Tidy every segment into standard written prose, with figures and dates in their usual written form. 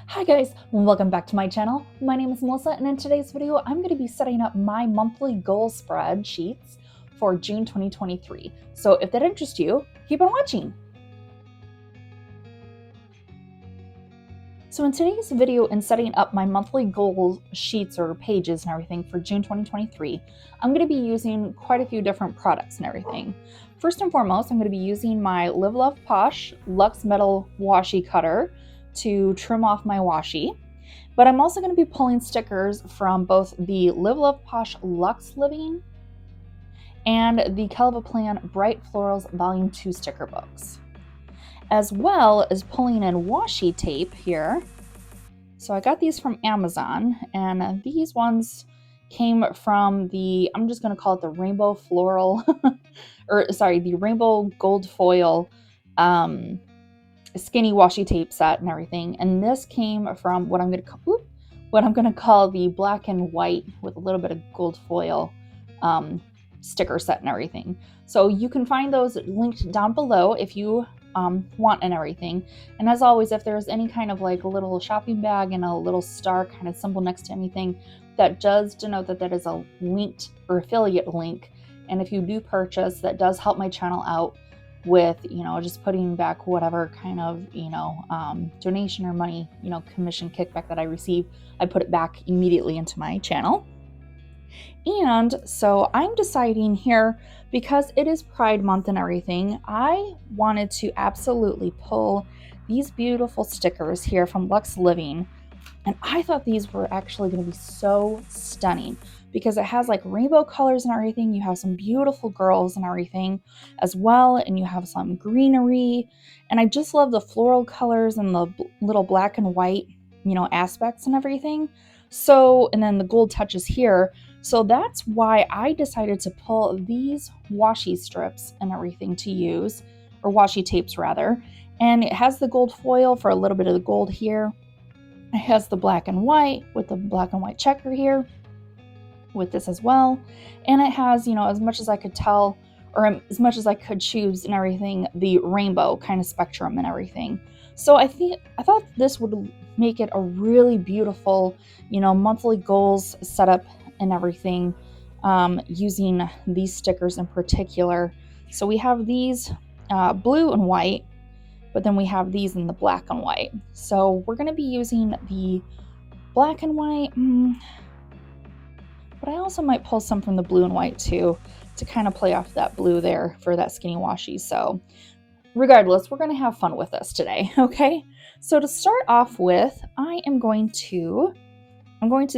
Hi guys, welcome back to my channel. My name is Melissa, and in today's video, I'm going to be setting up my monthly goal spreadsheets for June 2023. So if that interests you, keep on watching. So in today's video, in setting up my monthly goal sheets or pages and everything for June 2023, I'm going to be using quite a few different products and everything. First and foremost, I'm going to be using my Live Love Posh Luxe Metal Washi Cutter to trim off my washi. But I'm also going to be pulling stickers from both the Live Love Posh Luxe Living and the Kelva Plan Bright Florals Volume 2 sticker books, as well as pulling in washi tape here. So I got these from Amazon, and these ones came from the, I'm just going to call it the Rainbow Floral, the Rainbow Gold Foil skinny washi tape set and everything. And this came from what I'm going to call the black and white with a little bit of gold foil sticker set and everything. So you can find those linked down below if you want and everything. And as always, if there's any kind of like a little shopping bag and a little star kind of symbol next to anything, that does denote that that is a linked or affiliate link. And if you do purchase, that does help my channel out with, just putting back whatever kind of, donation or money, commission kickback that I receive. I put it back immediately into my channel. And so I'm deciding here, because it is Pride Month and everything, I wanted to absolutely pull these beautiful stickers here from Luxe Living. And I thought these were actually going to be so stunning because it has like rainbow colors and everything. You have some beautiful girls and everything as well. And you have some greenery. And I just love the floral colors and the little black and white, aspects and everything. So, and then the gold touches here. So that's why I decided to pull these washi strips and everything to use, or washi tapes rather. And it has the gold foil for a little bit of the gold here. It has the black and white with the black and white checker here with this as well. And it has, as much as I could tell, or as much as I could choose and everything, the rainbow kind of spectrum and everything. So I thought this would make it a really beautiful, monthly goals setup and everything, using these stickers in particular. So we have these blue and white, but then we have these in the black and white. So we're going to be using the black and white, but I also might pull some from the blue and white too, to kind of play off that blue there for that skinny washi. So regardless, we're going to have fun with this today, okay? So to start off with, I'm going to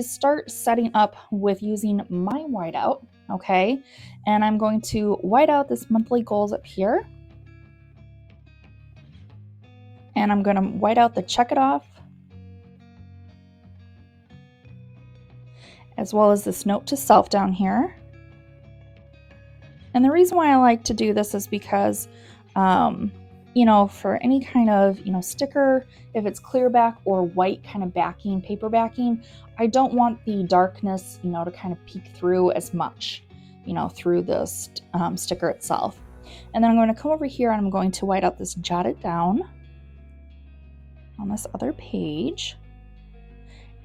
start setting up with using my whiteout, okay? And I'm going to white out this monthly goals up here. And I'm going to white out the check it off, as well as this note to self down here. And the reason why I like to do this is because, for any kind of, sticker, if it's clear back or white kind of backing, paper backing, I don't want the darkness, to kind of peek through as much, through the sticker itself. And then I'm going to come over here and I'm going to white out this jotted down on this other page.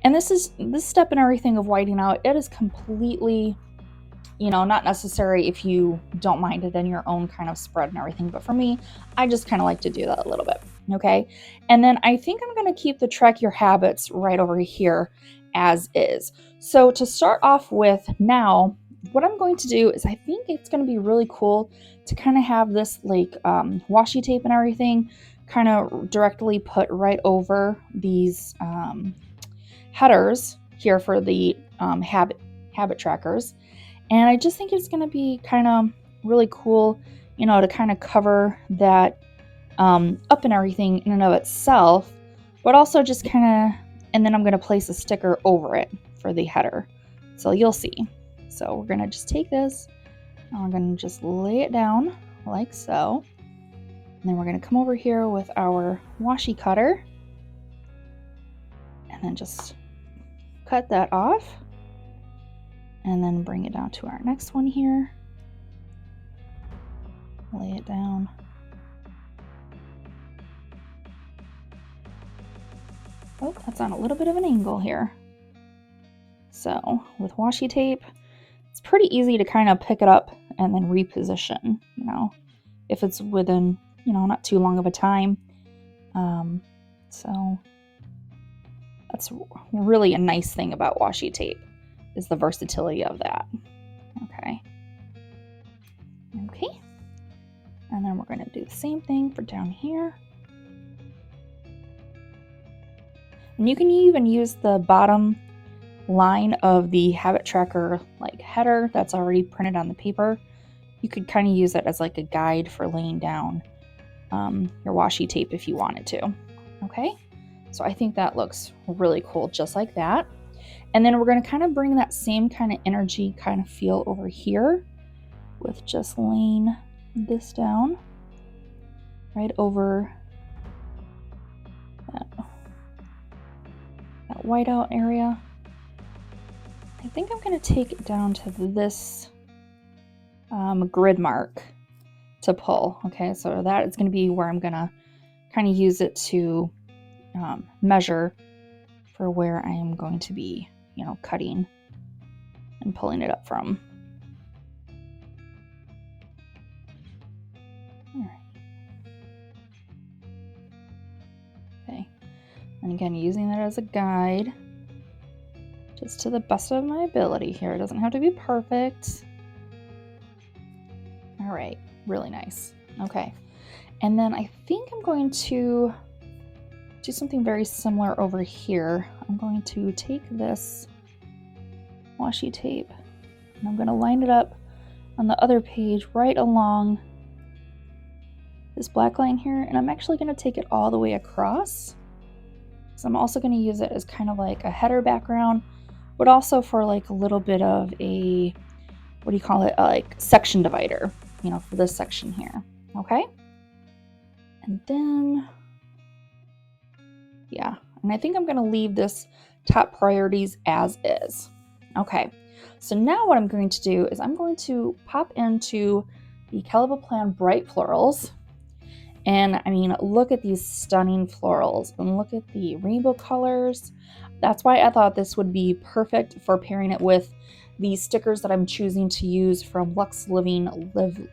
And this step and everything of whiting out, it is completely, not necessary if you don't mind it in your own kind of spread and everything. But for me, I just kind of like to do that a little bit. Okay. And then I think I'm going to keep the track your habits right over here as is. So to start off with now, what I'm going to do is I think it's going to be really cool to kind of have this like washi tape and everything kind of directly put right over these headers here for the habit trackers. And I just think it's going to be kind of really cool, to kind of cover that up and everything in and of itself, but also just kind of, and then I'm going to place a sticker over it for the header. So you'll see. So we're going to just take this and we're going to just lay it down like so. And then we're going to come over here with our washi cutter and then just cut that off. And then bring it down to our next one here. Lay it down. Oh, that's on a little bit of an angle here. So with washi tape, it's pretty easy to kind of pick it up and then reposition, you know, if it's within, you know, not too long of a time. So that's really a nice thing about washi tape, is the versatility of that. Okay. Okay. And then we're going to do the same thing for down here. And you can even use the bottom line of the habit tracker like header that's already printed on the paper. You could kind of use it as like a guide for laying down your washi tape if you wanted to. Okay, so I think that looks really cool just like that. And then we're going to kind of bring that same kind of energy kind of feel over here with just laying this down right over that whiteout area. I think I'm going to take it down to this grid mark to pull. Okay, so that is going to be where I'm going to kind of use it to measure for where I am going to be, you know, cutting and pulling it up from. All right. Okay, and again, using that as a guide, just to the best of my ability here. It doesn't have to be perfect. All right, really nice. Okay, and then I think I'm going to do something very similar over here. I'm going to take this washi tape and I'm going to line it up on the other page right along this black line here, and I'm actually going to take it all the way across. So I'm also going to use it as kind of like a header background, but also for like a little bit of a, what do you call it, like section divider, you know, for this section here. Okay, and then yeah, and I think I'm going to leave this top priorities as is. Okay, so now what I'm going to do is I'm going to pop into the Calibre Plan Bright Florals. And I mean, look at these stunning florals and look at the rainbow colors. That's why I thought this would be perfect for pairing it with the stickers that I'm choosing to use from Lux Living Live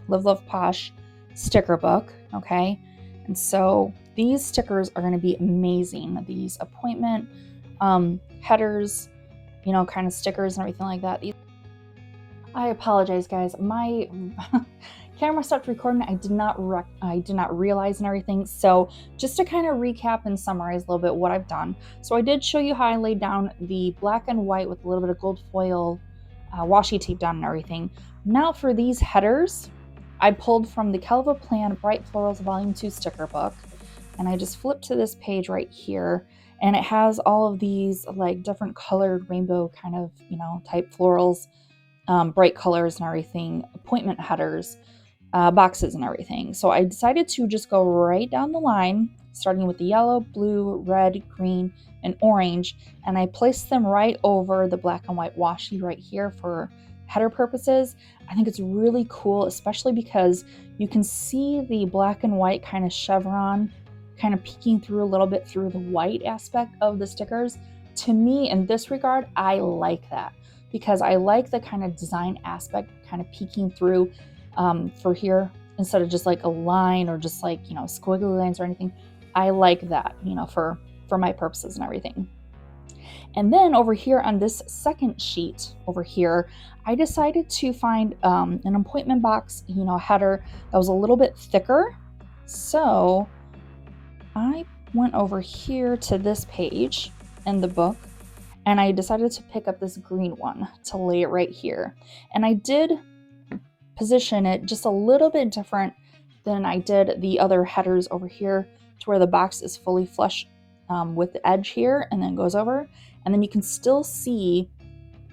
Love Posh sticker book. Okay, and so these stickers are going to be amazing. These appointment headers, you know, kind of stickers and everything like that. I apologize, guys. My camera stopped recording. I did not realize and everything. So just to kind of recap and summarize a little bit what I've done. So I did show you how I laid down the black and white with a little bit of gold foil washi tape down and everything. Now for these headers, I pulled from the Calibre Plan Bright Florals Volume 2 sticker book, and I just flipped to this page right here, and it has all of these like different colored rainbow kind of, you know, type florals, bright colors and everything, appointment headers, boxes and everything. So I decided to just go right down the line, starting with the yellow, blue, red, green, and orange, and I placed them right over the black and white washi right here for header purposes. I think it's really cool, especially because you can see the black and white kind of chevron kind of peeking through a little bit through the white aspect of the stickers. To me, in this regard, I like that because I like the kind of design aspect kind of peeking through for here instead of just like a line or just like, you know, squiggly lines or anything. I like that, you know, for my purposes and everything. And then over here on this second sheet over here, I decided to find an appointment box, you know, header that was a little bit thicker. So I went over here to this page in the book, and I decided to pick up this green one to lay it right here. And I did position it just a little bit different than I did the other headers over here, to where the box is fully flush with the edge here and then goes over. And then you can still see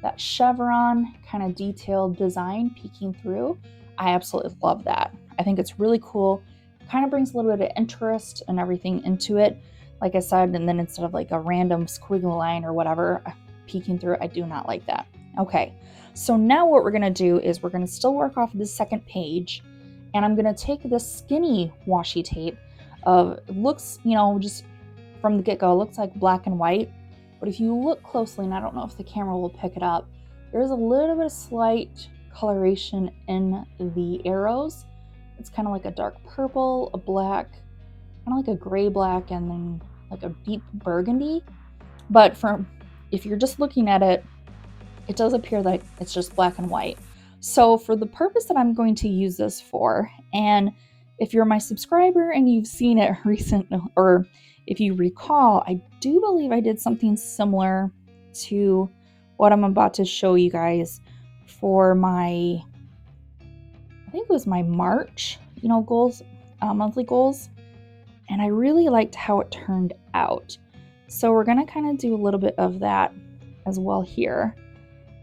that chevron kind of detailed design peeking through. I absolutely love that. I think it's really cool. Kind of brings a little bit of interest and everything into it, like I said, and then instead of like a random squiggly line or whatever peeking through, I do not like that. Okay, so now what we're gonna do is we're gonna still work off this second page, and I'm gonna take this skinny washi tape of, looks, you know, just from the get-go, it looks like black and white, but if you look closely, and I don't know if the camera will pick it up, there's a little bit of slight coloration in the arrows. It's kind of like a dark purple, a black, kind of like a gray black, and then like a deep burgundy. But if you're just looking at it, it does appear like it's just black and white. So for the purpose that I'm going to use this for, and if you're my subscriber and you've seen it recently, or if you recall, I do believe I did something similar to what I'm about to show you guys for my, I think it was my March, goals, monthly goals. And I really liked how it turned out. So we're gonna kind of do a little bit of that as well here.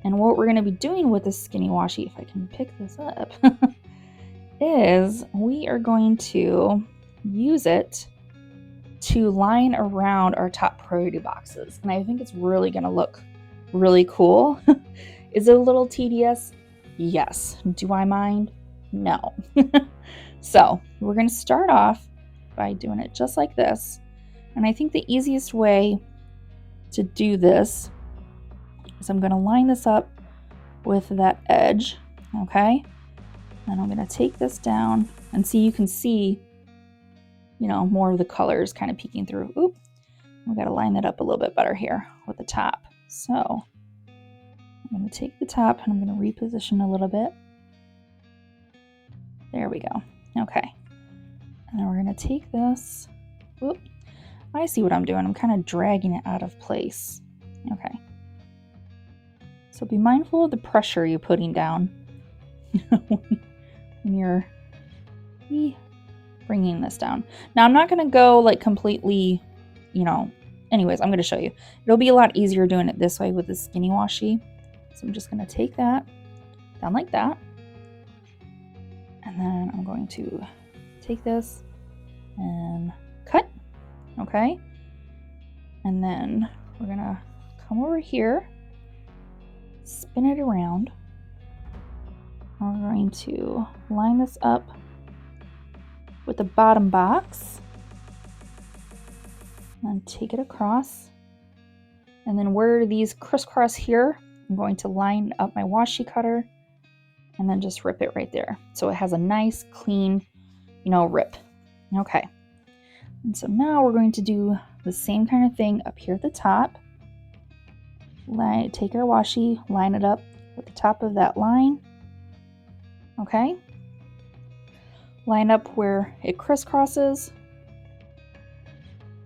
And what we're gonna be doing with this skinny washi, if I can pick this up, is we are going to use it to line around our top priority boxes. And I think it's really gonna look really cool. Is it a little tedious? Yes. Do I mind? No. So we're gonna start off by doing it just like this. And I think the easiest way to do this is I'm gonna line this up with that edge, okay? And I'm gonna take this down and see, you can see, more of the colors kind of peeking through. Oop, we gotta line that up a little bit better here with the top. So I'm gonna take the top and I'm gonna reposition a little bit. There we go, okay. And then we're gonna take this, whoop, I see what I'm doing. I'm kind of dragging it out of place, okay. So be mindful of the pressure you're putting down when you're bringing this down. Now I'm not going to go like completely, anyways, I'm going to show you. It'll be a lot easier doing it this way with the skinny washi. So I'm just going to take that down like that. And then I'm going to take this and cut, okay? And then we're going to come over here, spin it around. And we're going to line this up with the bottom box and take it across. And then where these crisscross here, I'm going to line up my washi cutter and then just rip it right there. So it has a nice clean, rip. Okay. And so now we're going to do the same kind of thing up here at the top. Take our washi, line it up with the top of that line. Okay. Line up where it crisscrosses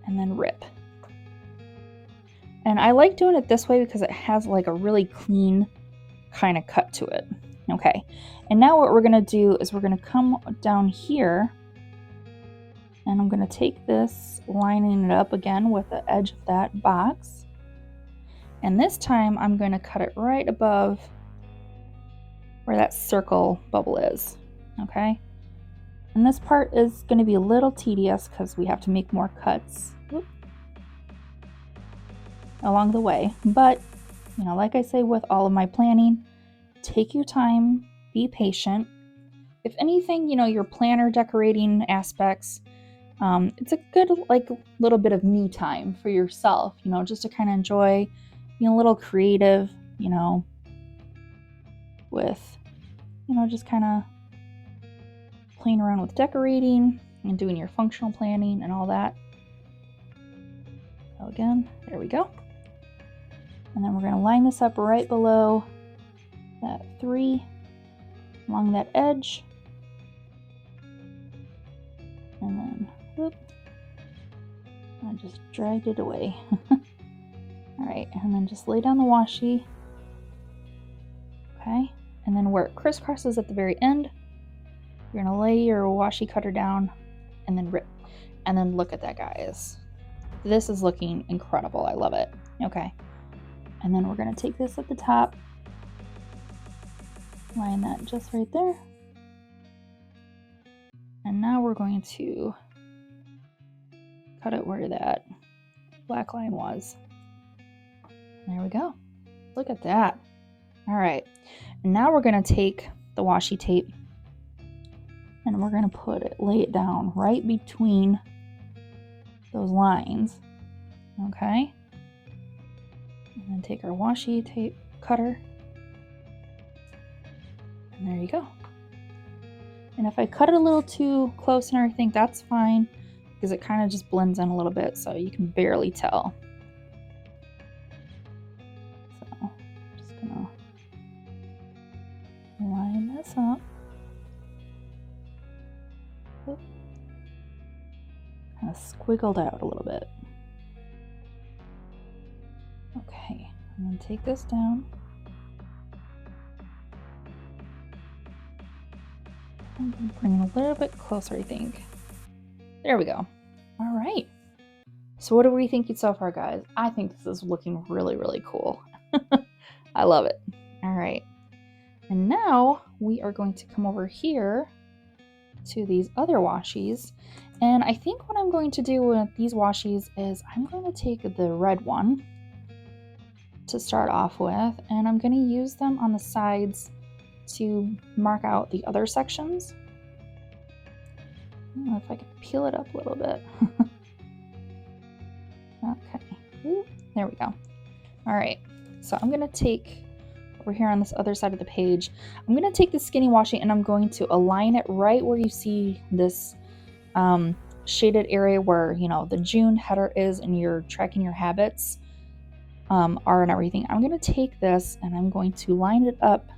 and then rip. And I like doing it this way because it has like a really clean kind of cut to it. Okay. And now what we're going to do is we're going to come down here and I'm going to take this, lining it up again with the edge of that box. And this time I'm going to cut it right above where that circle bubble is. Okay. And this part is going to be a little tedious because we have to make more cuts along the way. But, like I say with all of my planning, take your time, be patient. If anything, your planner decorating aspects, it's a good little bit of me time for yourself, just to kind of enjoy being a little creative, with, just kind of playing around with decorating and doing your functional planning and all that. So again, there we go. And then we're going to line this up right below that 3 along that edge. And then, whoop, I just dragged it away. All right, and then just lay down the washi. Okay, and then where it crisscrosses at the very end, you're gonna lay your washi cutter down and then rip. And then look at that, guys. This is looking incredible. I love it. Okay, and then we're gonna take this at the top, line that just right there. And now we're going to cut it where that black line was. There we go. Look at that. All right, and now we're gonna take the washi tape and we're gonna lay it down right between those lines. Okay. And then take our washi tape cutter. And there you go. And if I cut it a little too close and everything, that's fine, because it kind of just blends in a little bit, so you can barely tell. So I'm just gonna line this up. Kind of squiggled out a little bit. Okay, and then take this down. I'm gonna bring it a little bit closer, I think. There we go. All right. So what are we thinking so far, guys? I think this is looking really, really cool. I love it. All right. And now we are going to come over here to these other washies. And I think what I'm going to do with these washies is I'm going to take the red one to start off with, and I'm going to use them on the sides to mark out the other sections. I don't know if I can peel it up a little bit. Okay, ooh, there we go. All right, so I'm going to take over here on this other side of the page, I'm going to take the skinny washi and I'm going to align it right where you see this shaded area where, you know, the June header is and you're tracking your habits are and everything. I'm going to take this and I'm going to line it up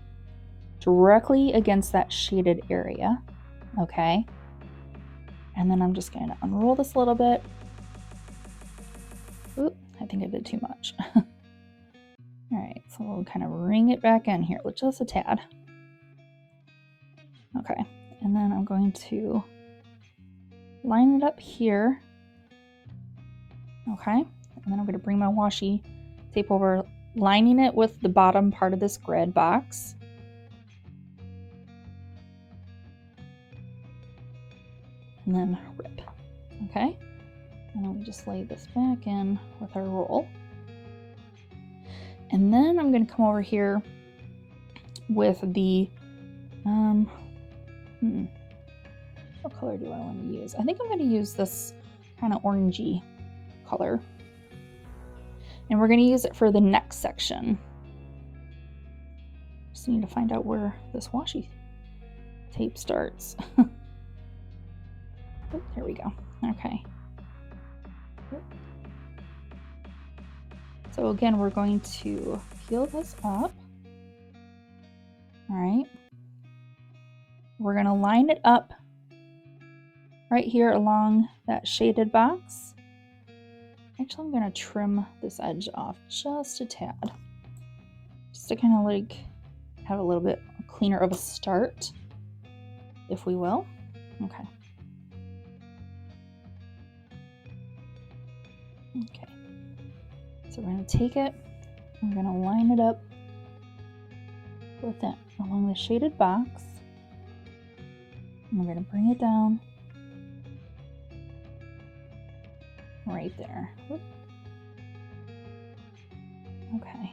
directly against that shaded area. Okay. And then I'm just going to unroll this a little bit. Oop, I think I did too much. All right, so we'll kind of ring it back in here with just a tad. Okay, and then I'm going to line it up here. Okay, and then I'm going to bring my washi tape over, lining it with the bottom part of this grid box. And then rip. Okay, and then we just lay this back in with our roll. And then I'm going to come over here with the, what color do I want to use? I think I'm going to use this kind of orangey color. And we're going to use it for the next section. Just need to find out where this washi tape starts. Oh, there we go. Okay. So again, we're going to peel this up. All right. We're going to line it up right here along that shaded box. Actually, I'm going to trim this edge off just a tad, just to kind of like have a little bit cleaner of a start, if we will. Okay. Okay. So we're going to take it, we're going to line it up with it along the shaded box. And we're going to bring it down right there. Whoop. Okay.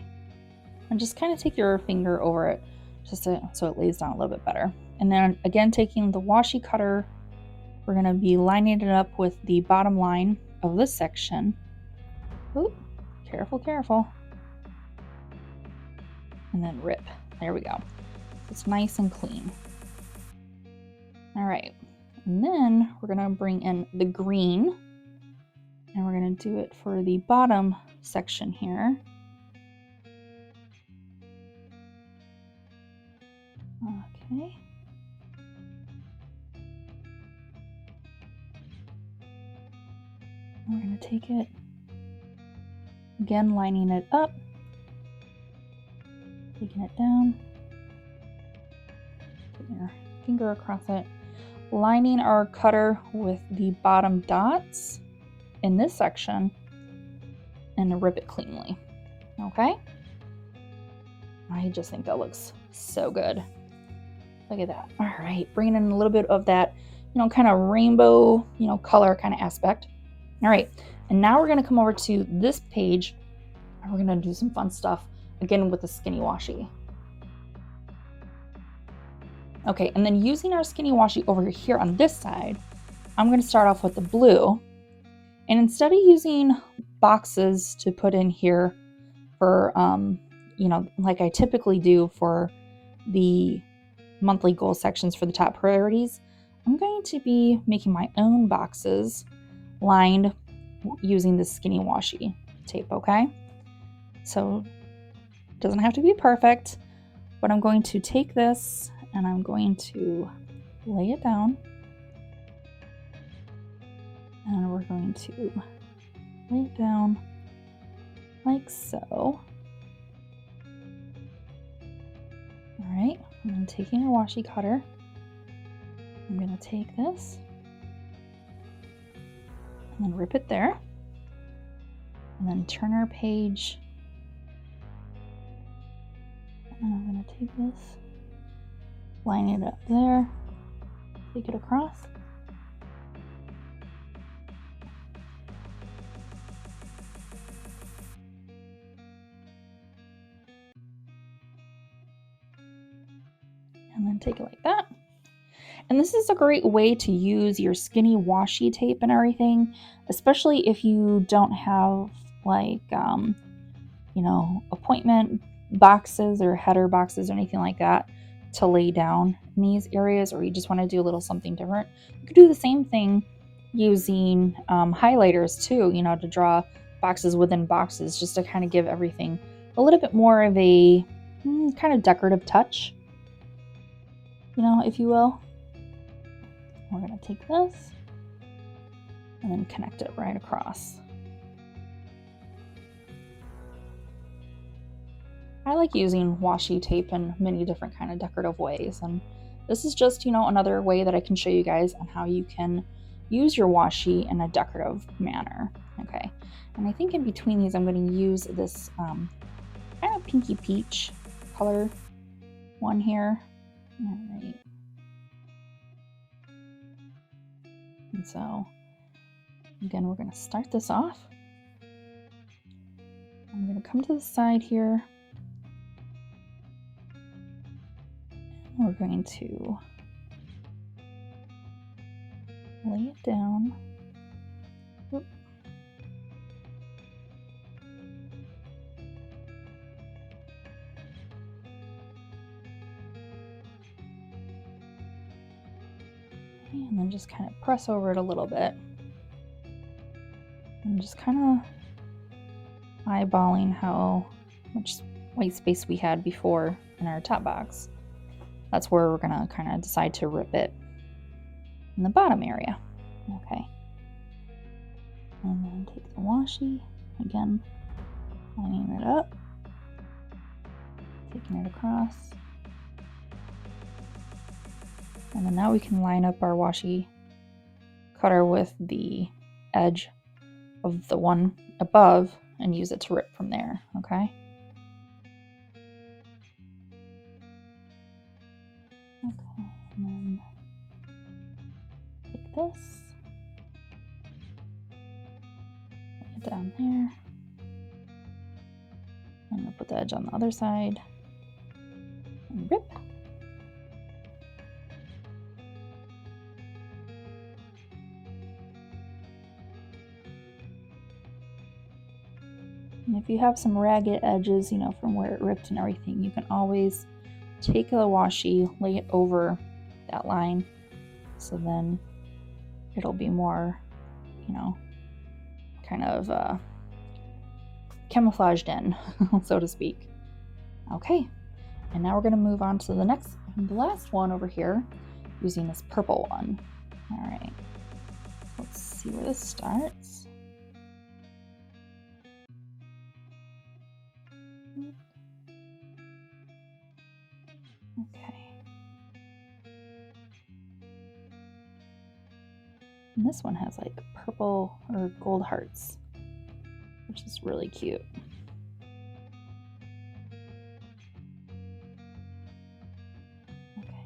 And just kind of take your finger over it just so it lays down a little bit better. And then again, taking the washi cutter, we're going to be lining it up with the bottom line of this section. Oop. Careful, careful. And then rip. There we go. It's nice and clean. All right. And then we're going to bring in the green. And we're going to do it for the bottom section here. Okay. We're going to take it. Again, lining it up, taking it down, putting your finger across it, lining our cutter with the bottom dots in this section, and rip it cleanly. Okay? I just think that looks so good. Look at that. All right, bringing in a little bit of that, kind of rainbow, color kind of aspect. All right. And now we're going to come over to this page and we're going to do some fun stuff again with the skinny washi. Okay, and then using our skinny washi over here on this side, I'm going to start off with the blue. And instead of using boxes to put in here for, like I typically do for the monthly goal sections for the top priorities. I'm going to be making my own boxes lined using the skinny washi tape, okay? So it doesn't have to be perfect, but I'm going to take this and I'm going to lay it down. And we're going to lay it down like so. All right, and I'm taking a washi cutter. I'm going to take this and then rip it there. And then turn our page. And I'm going to take this, line it up there, take it across. And then take it like that. And this is a great way to use your skinny washi tape and everything, especially if you don't have like, appointment boxes or header boxes or anything like that to lay down in these areas, or you just want to do a little something different. You could do the same thing using highlighters too, to draw boxes within boxes, just to kind of give everything a little bit more of a kind of decorative touch, if you will. We're going to take this and then connect it right across. I like using washi tape in many different kind of decorative ways, and this is just, another way that I can show you guys on how you can use your washi in a decorative manner. Okay, and I think in between these I'm going to use this kind of pinky peach color one here. All right. And so, again, we're going to start this off. I'm going to come to the side here. And we're going to lay it down. Oop. And then just kind of press over it a little bit. And just kind of eyeballing how much white space we had before in our top box. That's where we're going to kind of decide to rip it in the bottom area. Okay. And then take the washi, again, lining it up, taking it across. And then now we can line up our washi cutter with the edge of the one above and use it to rip from there, okay? Okay, and then take this, lay it down there, and we'll put the edge on the other side, and rip. And if you have some ragged edges, from where it ripped and everything, you can always take the washi, lay it over that line, so then it'll be more, kind of camouflaged in, so to speak. Okay, and now we're going to move on to the last one over here, using this purple one. All right, let's see where this starts. Okay. And this one has like purple or gold hearts, which is really cute. Okay.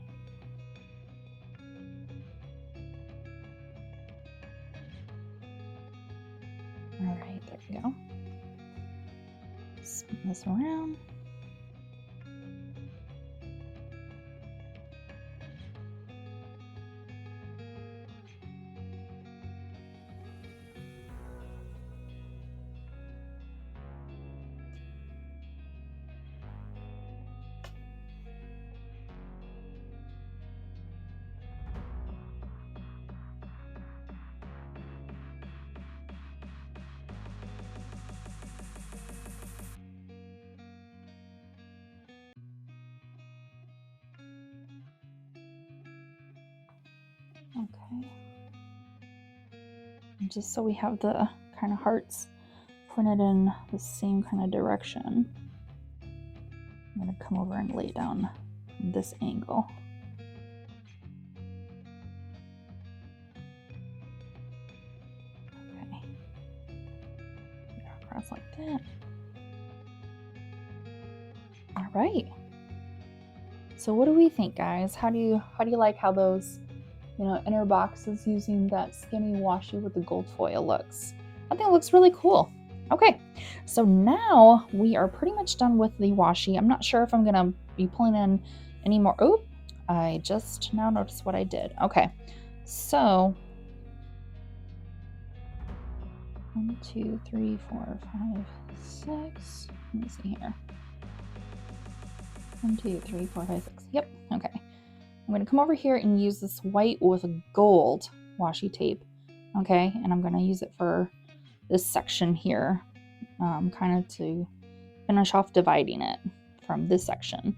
All right, there we go. Spin this around. Okay. And just so we have the kind of hearts pointed in the same kind of direction, I'm going to come over and lay it down from this angle. Okay. Across like that. All right. So what do we think, guys? How do you like how those, inner boxes using that skinny washi with the gold foil looks? I think it looks really cool. Okay, so now we are pretty much done with the washi. I'm not sure if I'm gonna be pulling in any more. Oh, I just now noticed what I did. Okay, so 1, 2, 3, 4, 5, 6. Let me see here. 1, 2, 3, 4, 5, 6. Yep. Okay. I'm going to come over here and use this white with a gold washi tape. Okay. And I'm going to use it for this section here, kind of to finish off dividing it from this section.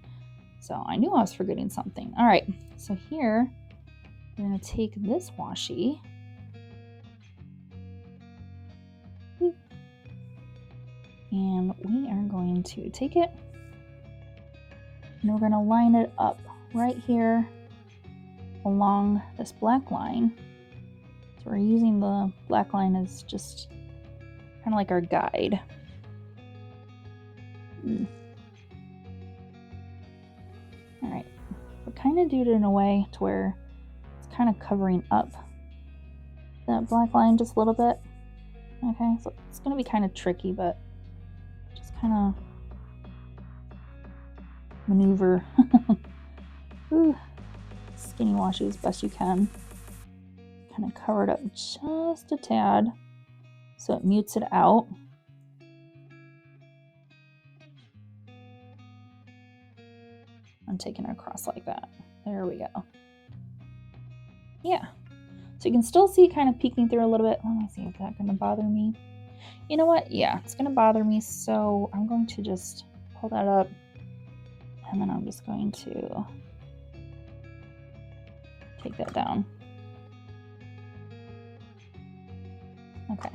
So I knew I was forgetting something. All right. So here, we're going to take this washi. And we are going to take it and we're going to line it up right here along this black line. So we're using the black line as just kind of like our guide. All right, we'll kind of do it in a way to where it's kind of covering up that black line just a little bit. Okay, so it's going to be kind of tricky, but just kind of maneuver. Ooh, skinny washi as best you can. Kind of cover it up just a tad so it mutes it out. I'm taking it across like that. There we go. Yeah. So you can still see it kind of peeking through a little bit. Let me see, is that going to bother me? You know what? Yeah, it's going to bother me. So I'm going to just pull that up. And then I'm just going to take that down. Okay.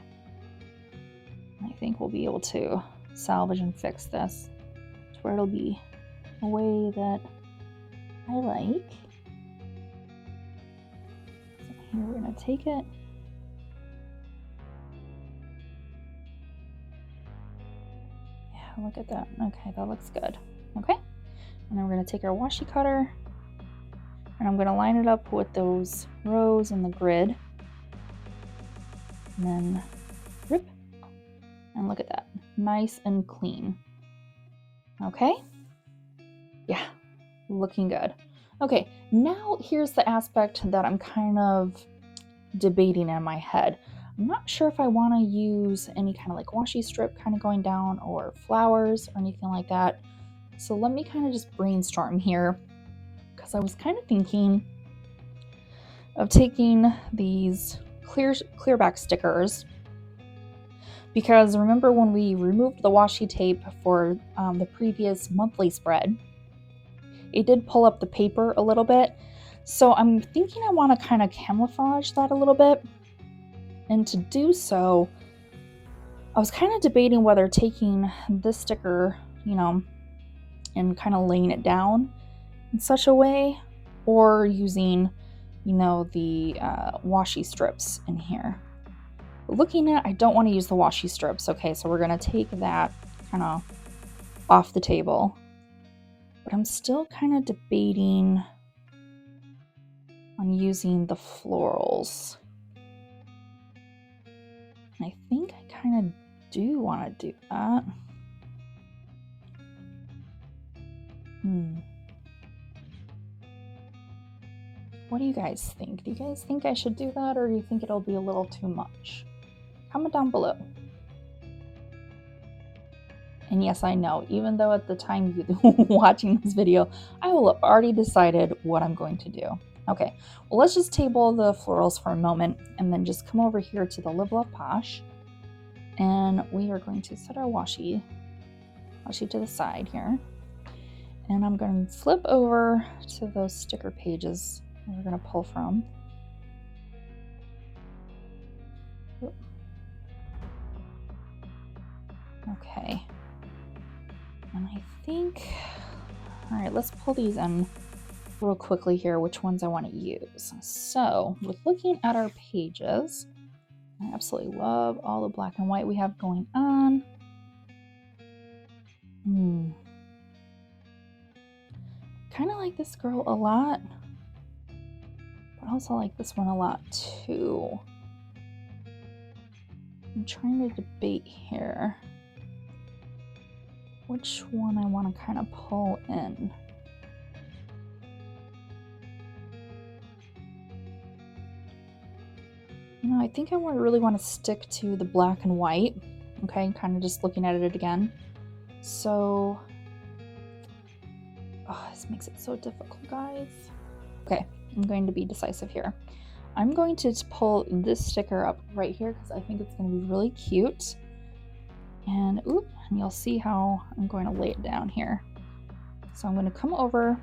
I think we'll be able to salvage and fix this to where it'll be a way that I like. So here we're going to take it. Yeah, look at that. Okay, that looks good. Okay. And then we're going to take our washi cutter and I'm going to line it up with those rows in the grid. And then rip. And look at that. Nice and clean. Okay. Yeah, looking good. Okay, now here's the aspect that I'm kind of debating in my head. I'm not sure if I want to use any kind of like washi strip kind of going down or flowers or anything like that. So let me kind of just brainstorm here because I was kind of thinking of taking these clear back stickers, because remember when we removed the washi tape for the previous monthly spread, it did pull up the paper a little bit. So I'm thinking I want to kind of camouflage that a little bit. And to do so, I was kind of debating whether taking this sticker, and kind of laying it down in such a way, or using, the washi strips in here. Looking at, I don't want to use the washi strips. Okay, so we're going to take that kind of off the table. But I'm still kind of debating on using the florals. And I think I kind of do want to do that. What do you guys think? Do you guys think I should do that, or do you think it'll be a little too much? Comment down below. And yes, I know, even though at the time you're watching this video, I will have already decided what I'm going to do. Okay, well, let's just table the florals for a moment and then just come over here to the Live Love Posh. And we are going to set our washi to the side here. And I'm going to flip over to those sticker pages that we're going to pull from. Okay. And I think, all right, let's pull these in real quickly here, which ones I want to use. So with looking at our pages, I absolutely love all the black and white we have going on. Kind of like this girl a lot, but I also like this one a lot too. I'm trying to debate here which one I want to kind of pull in. You know, I think I really want to stick to the black and white. Okay, kind of just looking at it again. So, oh, this makes it so difficult, guys. Okay, I'm going to be decisive here. I'm going to pull this sticker up right here because I think it's going to be really cute. And you'll see how I'm going to lay it down here. So I'm going to come over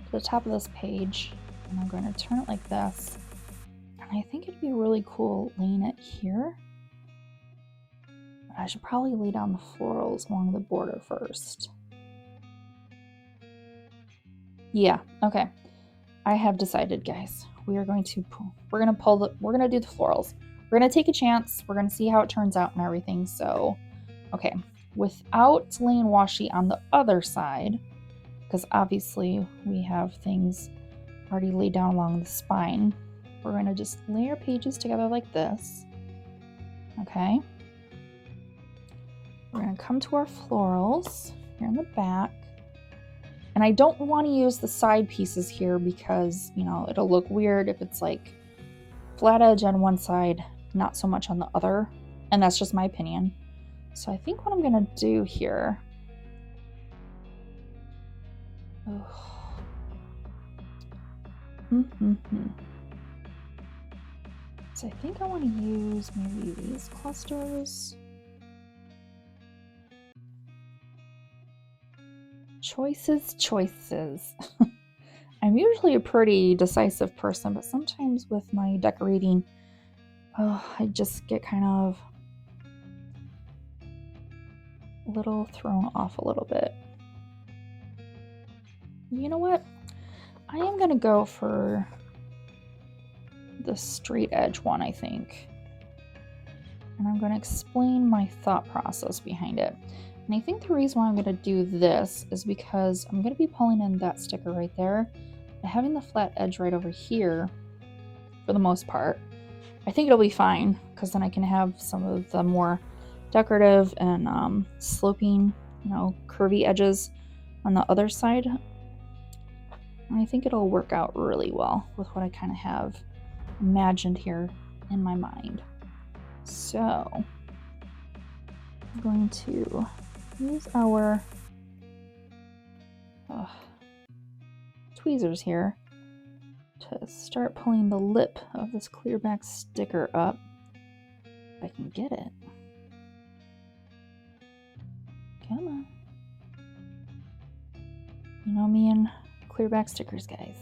to the top of this page and I'm going to turn it like this. And I think it'd be really cool laying it here. But I should probably lay down the florals along the border first. Yeah, okay. I have decided, guys. We're gonna do the florals. We're gonna take a chance. We're gonna see how it turns out and everything. So, okay, without laying washi on the other side, because obviously we have things already laid down along the spine, we're gonna just lay our pages together like this. Okay. We're gonna come to our florals here in the back. And I don't want to use the side pieces here because, you know, it'll look weird if it's like flat edge on one side, not so much on the other. And that's just my opinion. So I think what I'm going to do here. So I think I want to use maybe these clusters. Choices. I'm usually a pretty decisive person, but sometimes with my decorating, I just get kind of a little thrown off a little bit. You know what? I am going to go for the straight edge one, I think. And I'm going to explain my thought process behind it. And I think the reason why I'm going to do this is because I'm going to be pulling in that sticker right there. And having the flat edge right over here, for the most part, I think it'll be fine because then I can have some of the more decorative and sloping, you know, curvy edges on the other side. And I think it'll work out really well with what I kind of have imagined here in my mind. So I'm going to use our tweezers here to start pulling the lip of this clear back sticker up. If I can get it. Come on. You know me and clear back stickers, guys.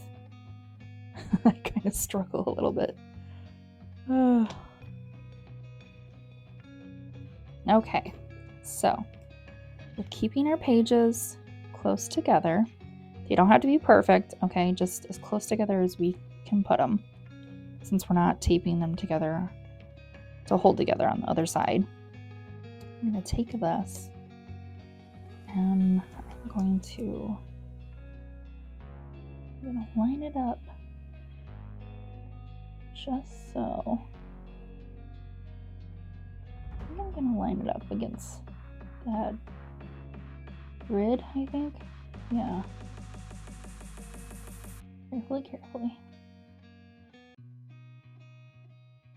I kind of struggle a little bit. Okay, so with keeping our pages close together, they don't have to be perfect, okay, just as close together as we can put them, since we're not taping them together to hold together on the other side. I'm going to take this and I'm going to line it up just so. I think I'm going to line it up against that grid, I think. Yeah. Carefully.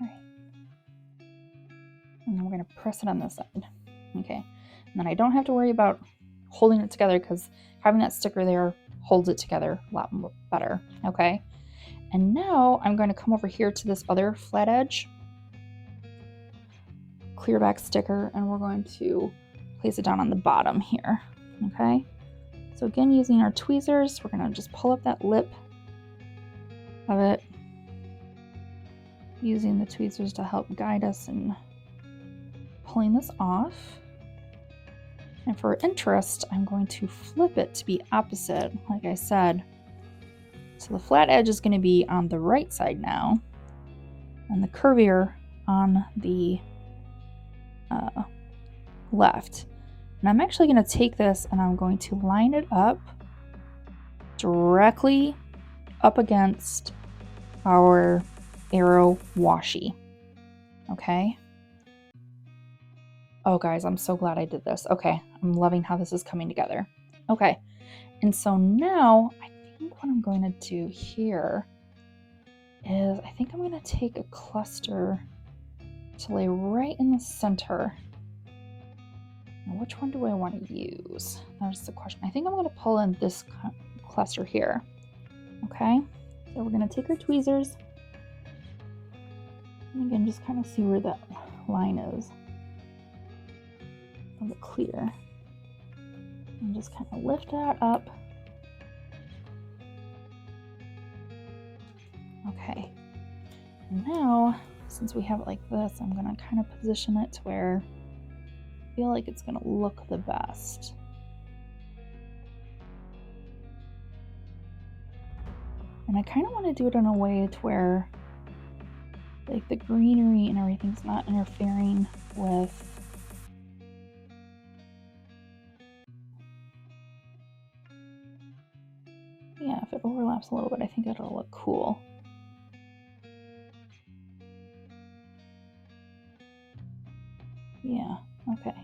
Alright. And then we're going to press it on this side. Okay. And then I don't have to worry about holding it together because having that sticker there holds it together a lot more better. Okay. And now I'm going to come over here to this other flat edge clear back sticker and we're going to place it down on the bottom here. Okay. So again, using our tweezers, we're going to just pull up that lip of it, using the tweezers to help guide us and pulling this off. And for interest, I'm going to flip it to be opposite, like I said. So the flat edge is going to be on the right side now, and the curvier on the left. And I'm actually going to take this and I'm going to line it up directly up against our arrow washi. Okay. Oh guys, I'm so glad I did this. Okay, I'm loving how this is coming together. Okay, and so now I think what I'm going to do here is I think I'm going to take a cluster to lay right in the center. Now, which one do I want to use? That's the question. I think I'm going to pull in this cluster here. Okay, so we're going to take our tweezers and again just kind of see where that line is. A bit clear, and just kind of lift that up. Okay, and now since we have it like this, I'm going to kind of position it to where I feel like it's going to look the best. And I kind of want to do it in a way to where like the greenery and everything's not interfering with if it overlaps a little bit, I think it'll look cool. Yeah, okay.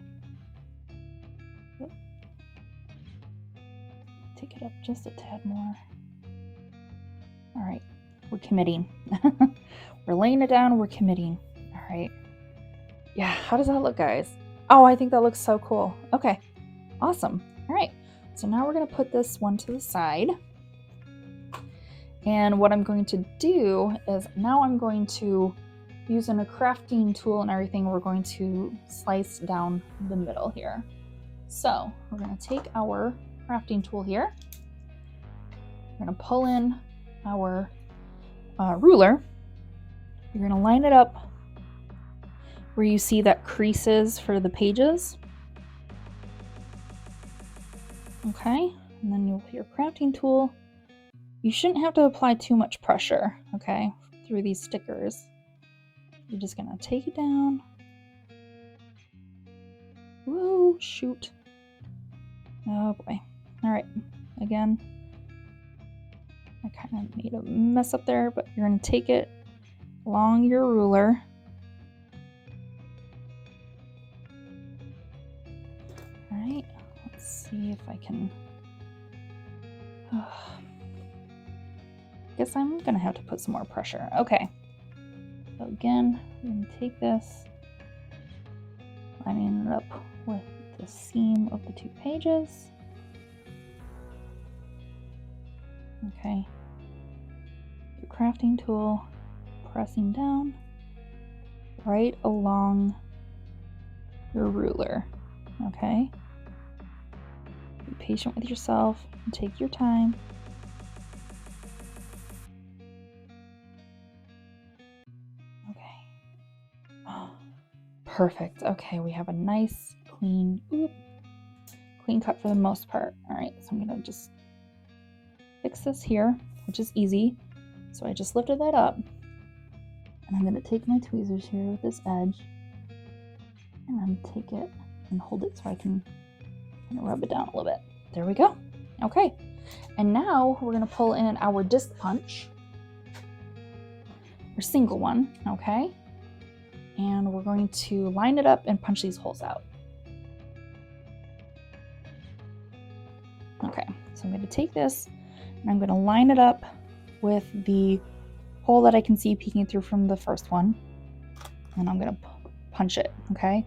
Take it up just a tad more. All right, we're committing. We're laying it down, we're committing. All right. Yeah, how does that look, guys? Oh, I think that looks so cool. Okay, awesome. All right, so now we're gonna put this one to the side. And what I'm going to do is now I'm going to, using a crafting tool and everything, we're going to slice down the middle here. So we're going to take our crafting tool here. We're going to pull in our ruler. You're going to line it up where you see that creases for the pages. Okay, and then with your crafting tool, you shouldn't have to apply too much pressure, okay, through these stickers. You're just gonna take it down. Whoa, shoot. Oh boy. All right, again, I kind of made a mess up there, but you're gonna take it along your ruler. All right, let's see if I can. Guess I'm gonna have to put some more pressure. Okay. So again, we're gonna take this, lining it up with the seam of the 2 pages. Okay. Your crafting tool, pressing down right along your ruler. Okay. Be patient with yourself and take your time. Perfect. Okay, we have a nice, clean cut for the most part. All right, so I'm gonna just fix this here, which is easy. So I just lifted that up, and I'm gonna take my tweezers here with this edge, and then take it and hold it so I can kind of rub it down a little bit. There we go. Okay, and now we're gonna pull in our disc punch, our single one. Okay. And we're going to line it up and punch these holes out. Okay, so I'm going to take this and I'm going to line it up with the hole that I can see peeking through from the first one. And I'm going to punch it, okay?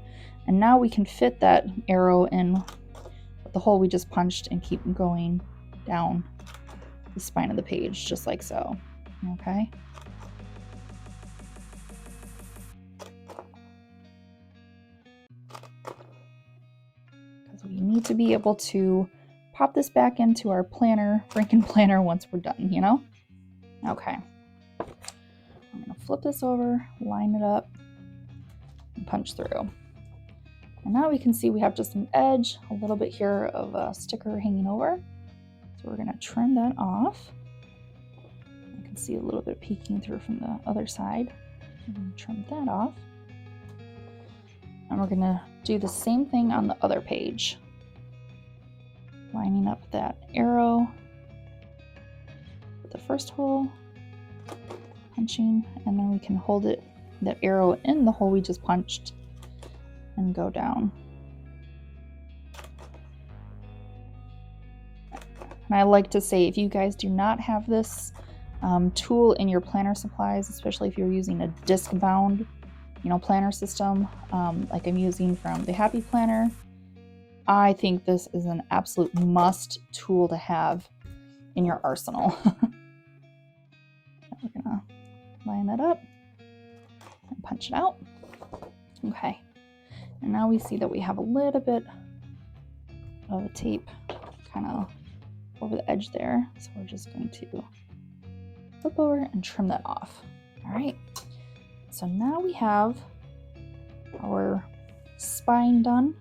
And now we can fit that arrow in with the hole we just punched and keep going down the spine of the page, just like so, okay? We need to be able to pop this back into our planner, Franken planner, once we're done, you know? Okay. I'm gonna flip this over, line it up, and punch through. And now we can see we have just an edge, a little bit here of a sticker hanging over. So we're gonna trim that off. You can see a little bit peeking through from the other side. And trim that off. And we're gonna do the same thing on the other page. Lining up that arrow with the first hole, punching, and then we can hold it, that arrow in the hole we just punched, and go down. And I like to say, if you guys do not have this tool in your planner supplies, especially if you're using a disc bound, planner system, like I'm using from the Happy Planner, I think this is an absolute must tool to have in your arsenal. We're gonna line that up and punch it out. Okay, and now we see that we have a little bit of the tape kind of over the edge there. So we're just going to flip over and trim that off. All right, so now we have our spine done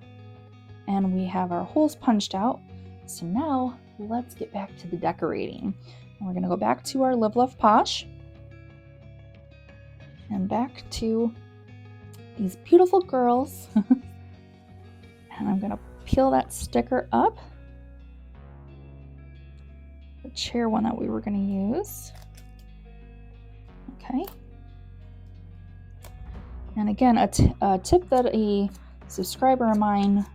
and we have our holes punched out. So now let's get back to the decorating. And we're gonna go back to our Live Love Posh and back to these beautiful girls. And I'm gonna peel that sticker up. The chair one that we were gonna use. Okay. And again, a tip that a subscriber of mine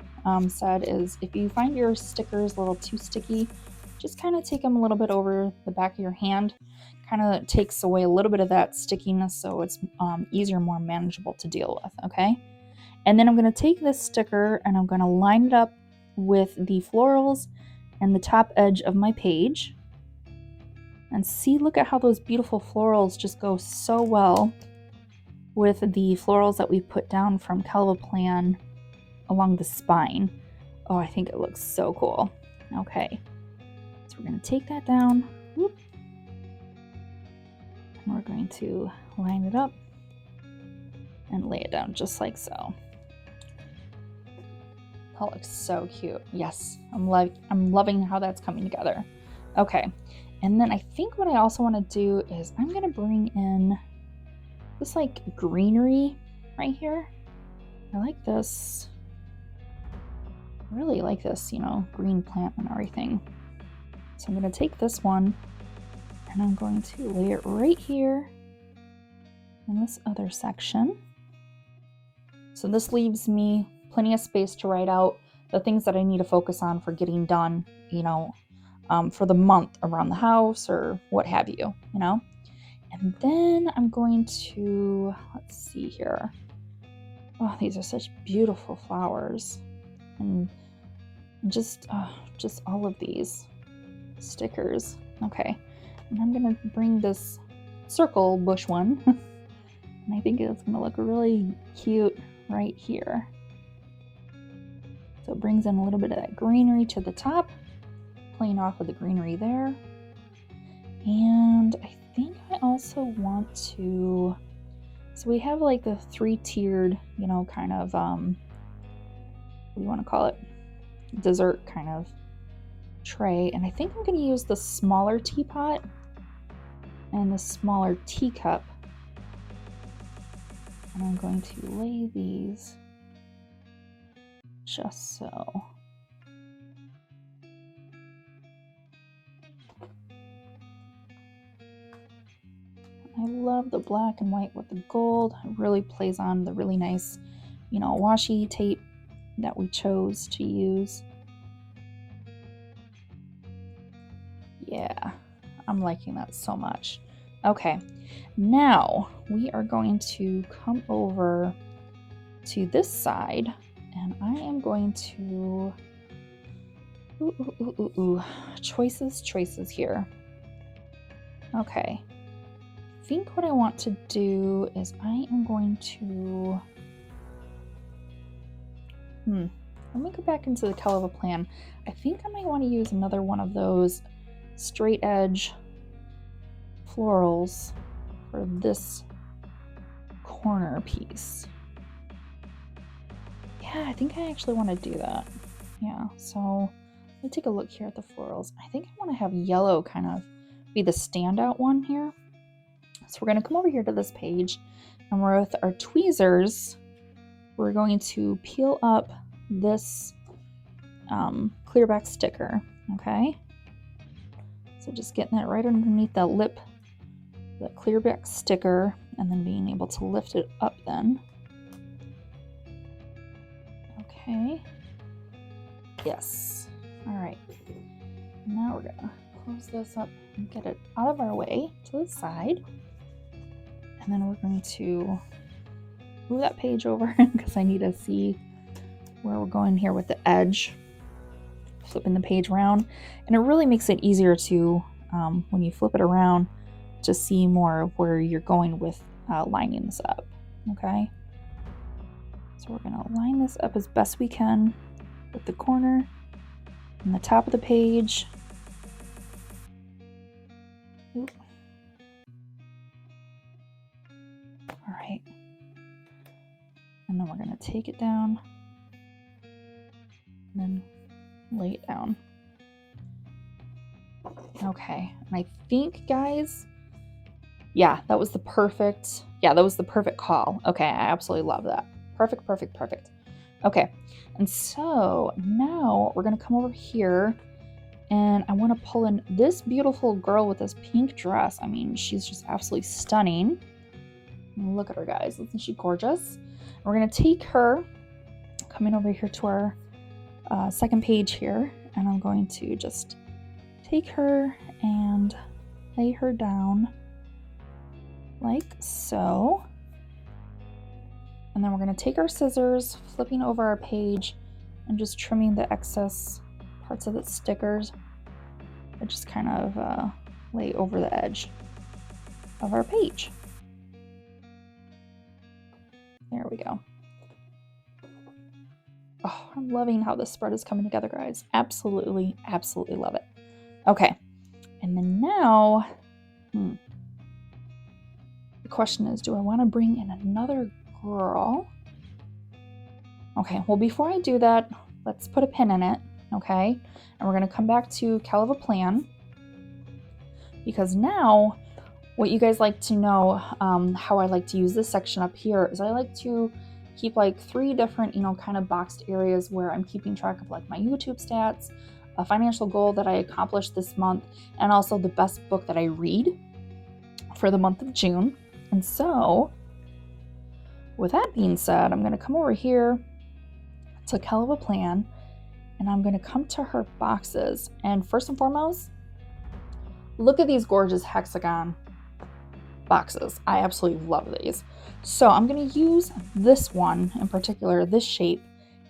said is, if you find your stickers a little too sticky, just kind of take them a little bit over the back of your hand. Kind of takes away a little bit of that stickiness, so it's easier, more manageable to deal with, okay? And then I'm going to take this sticker and I'm going to line it up with the florals and the top edge of my page. And see, look at how those beautiful florals just go so well with the florals that we put down from Calvaplan along the spine. Oh, I think it looks so cool. Okay, so we're going to take that down. Whoop. And we're going to line it up and lay it down just like so. That looks so cute. Yes, I'm loving how that's coming together. Okay, and then I think what I also want to do is I'm going to bring in this like greenery right here. I like this. I really like this, green plant and everything. So I'm going to take this one and I'm going to lay it right here in this other section. So this leaves me plenty of space to write out the things that I need to focus on for getting done, for the month around the house or what have you, And then I'm going to, let's see here. Oh, these are such beautiful flowers. And just all of these stickers. Okay, and I'm gonna bring this circle bush one. And I think it's gonna look really cute right here. So it brings in a little bit of that greenery to the top, playing off of the greenery there. And I think I also want to, so we have like the 3-tiered, kind of, what do you want to call it? Dessert kind of tray. And I think I'm going to use the smaller teapot and the smaller teacup. And I'm going to lay these just so. I love the black and white with the gold. It really plays on the really nice, washi tape that we chose to use. Yeah, I'm liking that so much. Okay, now we are going to come over to this side and I am going to, choices here. Okay. I think what I want to do is I am going to, let me go back into the Calvaplan. I think I might want to use another one of those straight edge florals for this corner piece. Yeah, I think I actually want to do that. Yeah, so let me take a look here at the florals. I think I want to have yellow kind of be the standout one here. So we're going to come over here to this page, and we're with our tweezers. We're going to peel up this clear back sticker, okay? So just getting that right underneath that lip, that clear back sticker, and then being able to lift it up then. Okay. Yes. All right. Now we're gonna close this up and get it out of our way to the side. And then we're going to move that page over because I need to see where we're going here with the edge. Flipping the page around. And it really makes it easier to, when you flip it around, to see more of where you're going with lining this up. Okay. So we're gonna line this up as best we can with the corner and the top of the page. Oop. All right. And then we're gonna take it down and then lay it down. Okay, and I think, guys, yeah, that was the perfect call. Okay, I absolutely love that. Perfect, perfect, perfect. Okay, and so now we're gonna come over here and I want to pull in this beautiful girl with this pink dress. I mean, she's just absolutely stunning. Look at her, guys. Isn't she gorgeous? And we're gonna take her, coming over here to our second page here, and I'm going to just take her and lay her down like so. And then we're going to take our scissors, flipping over our page, and just trimming the excess parts of the stickers that just kind of lay over the edge of our page. There we go. Oh, I'm loving how this spread is coming together, guys. Absolutely, absolutely love it. Okay, and then now, the question is, do I want to bring in another girl? Okay, well, before I do that, let's put a pin in it, okay? And we're going to come back to Cal of a Plan, because now what you guys like to know, how I like to use this section up here is I like to keep like 3 different, kind of boxed areas where I'm keeping track of like my YouTube stats, a financial goal that I accomplished this month, and also the best book that I read for the month of June. And so with that being said, I'm going to come over here to Cal of a Plan, and I'm going to come to her boxes. And first and foremost, look at these gorgeous hexagon boxes. I absolutely love these. So I'm going to use this one in particular, this shape,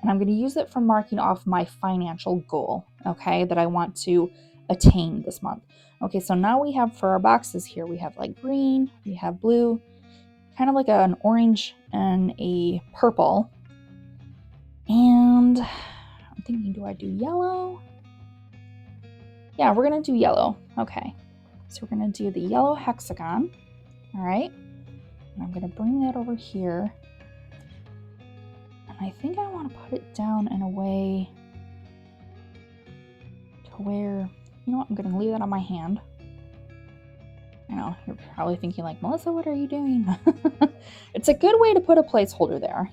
and I'm going to use it for marking off my financial goal, okay, that I want to attain this month. Okay, so now we have for our boxes here, we have like green, we have blue, kind of like an orange and a purple. And I'm thinking, do I do yellow? Yeah, we're going to do yellow. Okay, so we're going to do the yellow hexagon. All right, and I'm going to bring that over here. And I think I want to put it down in a way to where, I'm going to leave that on my hand. I know, you're probably thinking like, Melissa, what are you doing? It's a good way to put a placeholder there,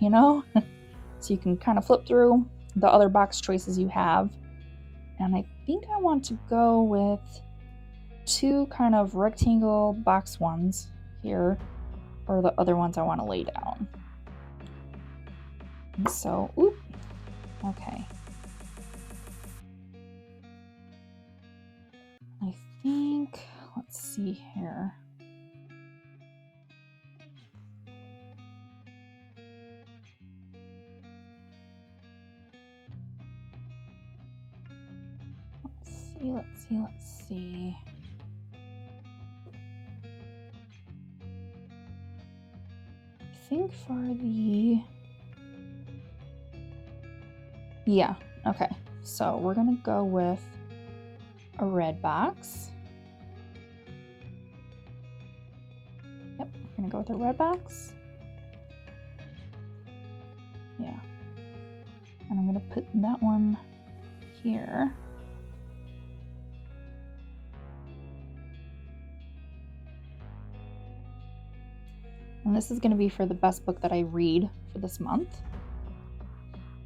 So you can kind of flip through the other box choices you have. And I think I want to go with 2 kind of rectangle box ones here, or the other ones I want to lay down. And so, okay. I think, let's see here. Let's see. I think for yeah, okay. So we're gonna go with a red box. Yep, we're gonna go with a red box. Yeah. And I'm going to put that one here. And this is going to be for the best book that I read for this month.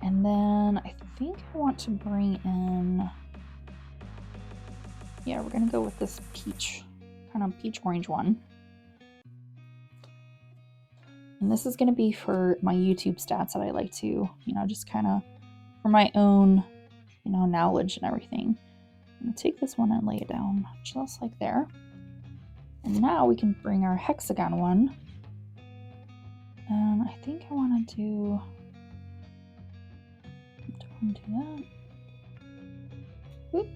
And then I think I want to bring in, yeah, we're going to go with this peach, kind of peach orange one. And this is going to be for my YouTube stats that I like to, you know, just kind of for my own, you know, knowledge and everything. I'm going to take this one and lay it down just like there. And now we can bring our hexagon one. And I think I want to do that. Whoop.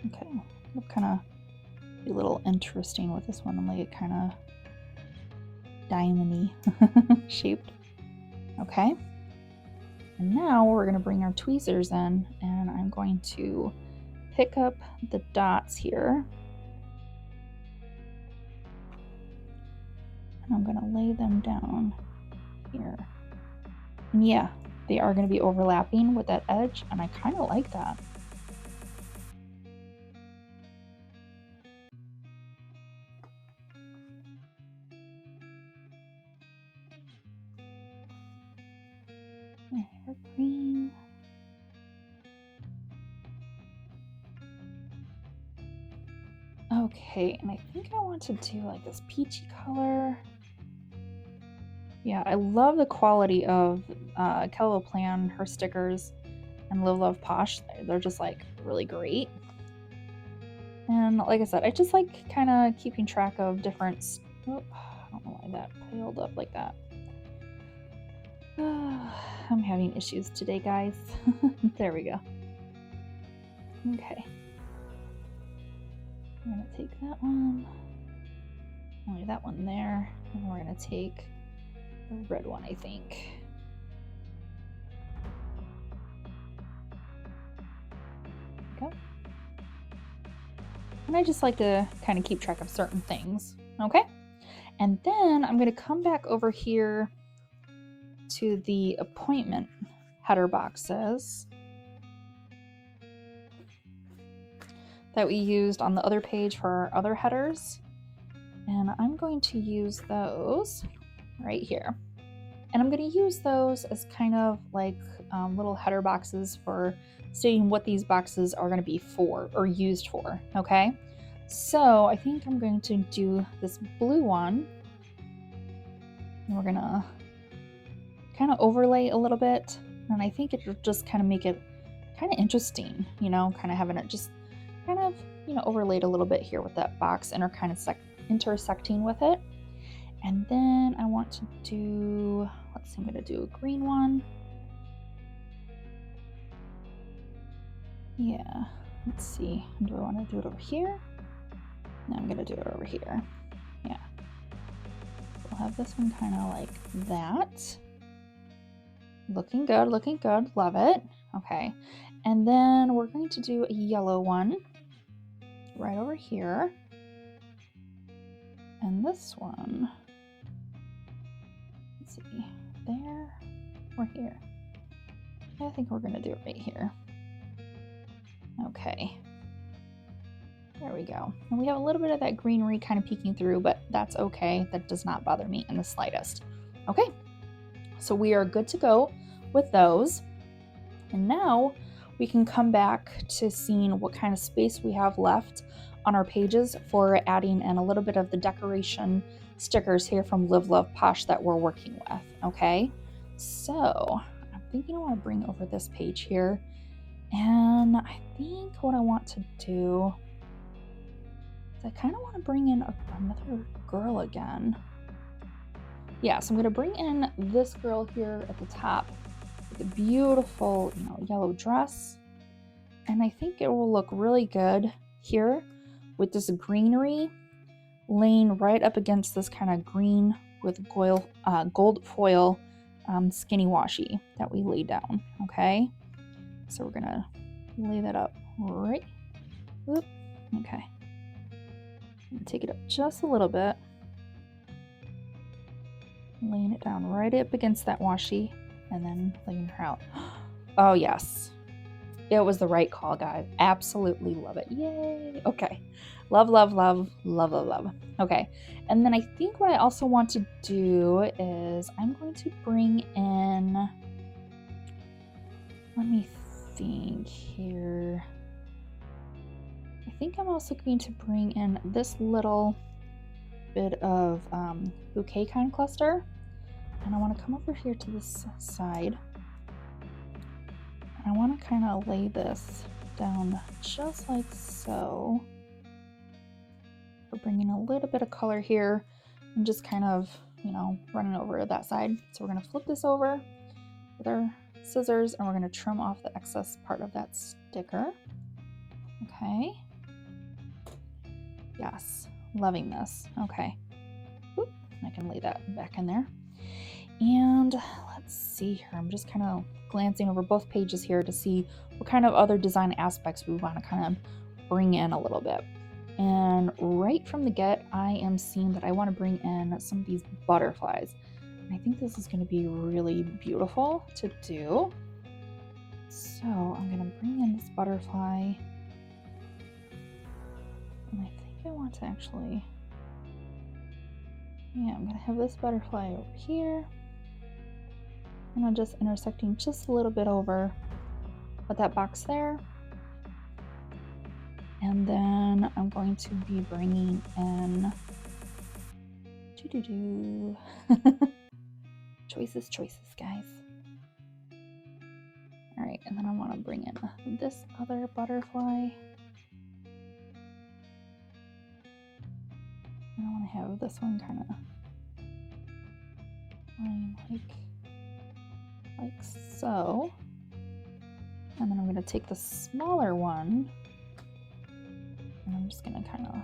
Okay, it'll kind of be a little interesting with this one and lay it kind of diamond-y shaped. Okay, and now we're going to bring our tweezers in, and I'm going to pick up the dots here. And I'm going to lay them down here. And yeah, they are going to be overlapping with that edge, and I kind of like that. Green. Okay, and I think I want to do like this peachy color. Yeah, I love the quality of Kello Plan, her stickers, and Live Love Posh. They're just like really great. And like I said, I just like kind of keeping track of different. Oh, I don't know why that piled up like that. I'm having issues today, guys. There we go. Okay. I'm gonna take that one. Only that one there. And we're gonna take the red one, I think. Okay. And I just like to kind of keep track of certain things. Okay. And then I'm gonna come back over here to the appointment header boxes that we used on the other page for our other headers. And I'm going to use those right here. And I'm going to use those as kind of like little header boxes for stating what these boxes are going to be for or used for, okay? So I think I'm going to do this blue one. And we're going to kind of overlay a little bit. And I think it'll just kind of make it kind of interesting, you know, kind of having it just kind of, you know, overlaid a little bit here with that box and are kind of intersecting with it. And then I want to do, let's see, I'm going to do a green one. Yeah, let's see. Do I want to do it over here? No, I'm going to do it over here. Yeah. We'll have this one kind of like that. Looking good, looking good. Love it. Okay. And then we're going to do a yellow one right over here. And this one, let's see, there or here. I think we're going to do it right here. Okay. There we go. And we have a little bit of that greenery kind of peeking through, but that's okay. That does not bother me in the slightest. Okay. So we are good to go with those. And now we can come back to seeing what kind of space we have left on our pages for adding in a little bit of the decoration stickers here from Live Love Posh that we're working with, okay? So I'm thinking I want to bring over this page here, and I think what I want to do is I kind of want to bring in another girl again. Yeah, so I'm going to bring in this girl here at the top with a beautiful, you know, yellow dress, and I think it will look really good here with this greenery laying right up against this kind of green with gold foil skinny washi that we laid down, okay? So we're gonna lay that up right, whoop, okay. Take it up just a little bit. laying it down right up against that washi and then laying her out. Oh yes, it was the right call, guys. Absolutely love it. Yay. Okay. Love, love, love, love, love, love. Okay. And then I think what I also want to do is I'm going to bring in, let me think here. I think I'm also going to bring in this little bit of bouquet kind cluster. And I want to come over here to this side. And I want to kind of lay this down just like so. We're bringing a little bit of color here and just kind of, you know, running over that side. So we're going to flip this over with our scissors and we're going to trim off the excess part of that sticker. Okay. Yes, loving this. Okay. Oop, I can lay that back in there. And let's see here. I'm just kind of glancing over both pages here to see what kind of other design aspects we want to kind of bring in a little bit. And right from the get, I am seeing that I want to bring in some of these butterflies. And I think this is going to be really beautiful to do. So I'm going to bring in this butterfly. And I think I want to actually, yeah, I'm going to have this butterfly over here. And I'm just intersecting just a little bit over with that box there. And then I'm going to be bringing in choices, guys. All right, and then I want to bring in this other butterfly. And I want to have this one kind of lying like so. And then I'm going to take the smaller one and I'm just going to kind of